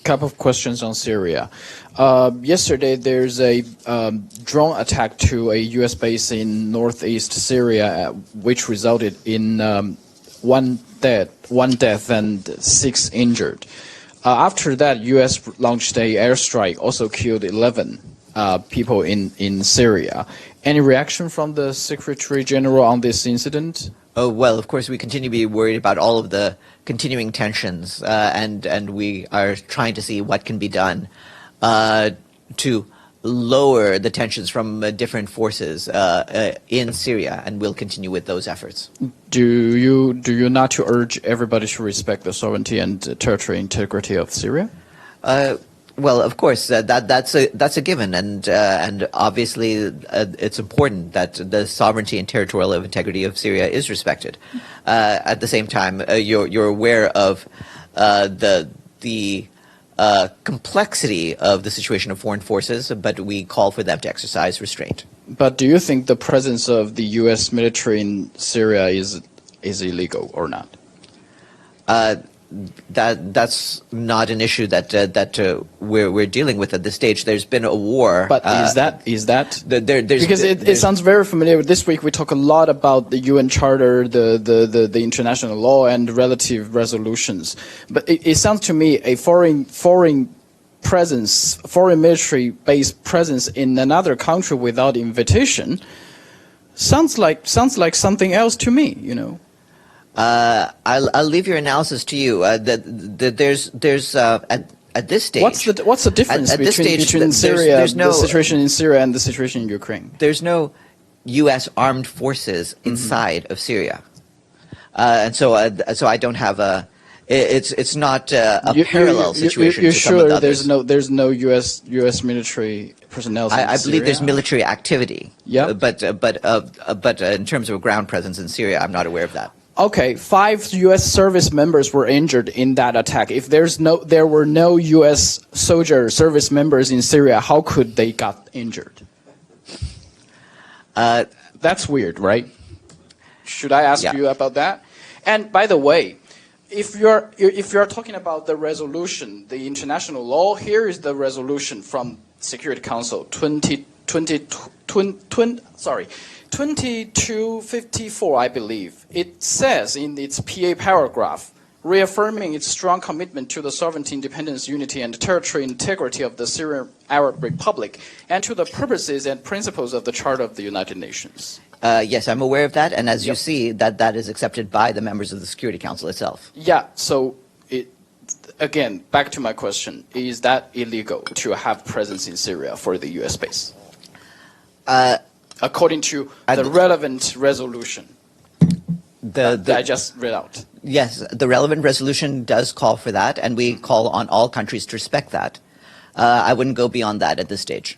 couple of questions on Syria. Yesterday, there's a drone attack to a U.S. base in northeast Syria, which resulted in one death and 6 injured. After that, U.S. launched a airstrike, also killed 11 people in Syria. Any reaction from the Secretary General on this incident? Oh, well, of course, we continue to be worried about all of the continuing tensions, and we are trying to see what can be done to lower the tensions from different forces in Syria, and we'll continue with those efforts. Do you not to urge everybody to respect the sovereignty and territorial integrity of Syria? Well, of course, that's a given, and obviously it's important that the sovereignty and territorial integrity of Syria is respected. At the same time, you're aware of the complexity of the situation of foreign forces, but we call for them to exercise restraint. But do you think the presence of the U.S. military in Syria is illegal or not? That's not an issue that we're dealing with at this stage. There's been a war. But is that because it sounds very familiar. This week we talk a lot about the UN Charter, the international law, and relative resolutions. But it sounds to me a foreign presence, foreign military-based presence in another country without invitation sounds like something else to me. You know. I'll leave your analysis to you. There's at this stage. What's the difference between Syria, the situation in Syria, and the situation in Ukraine? There's no U.S. armed forces inside of Syria, and so I don't have a. It's not a parallel situation. You're sure there's no U.S. military personnel? I believe there's military activity. Yeah, but in terms of a ground presence in Syria, I'm not aware of that. Okay, 5 U.S. service members were injured in that attack. If there were no U.S. service members in Syria, how could they got injured? That's weird, right? Should I ask you about that? And by the way, if you're talking about the resolution, the international law, here is the resolution from Security Council 2254, I believe. It says in its PA paragraph, reaffirming its strong commitment to the sovereignty, independence, unity, and territorial integrity of the Syrian Arab Republic, and to the purposes and principles of the Charter of the United Nations. Yes, I'm aware of that, and as you see, that is accepted by the members of the Security Council itself. Yeah, so again, back to my question, is that illegal to have presence in Syria for the U.S. base? According to the relevant resolution that I just read out. Yes, the relevant resolution does call for that, and we call on all countries to respect that. I wouldn't go beyond that at this stage.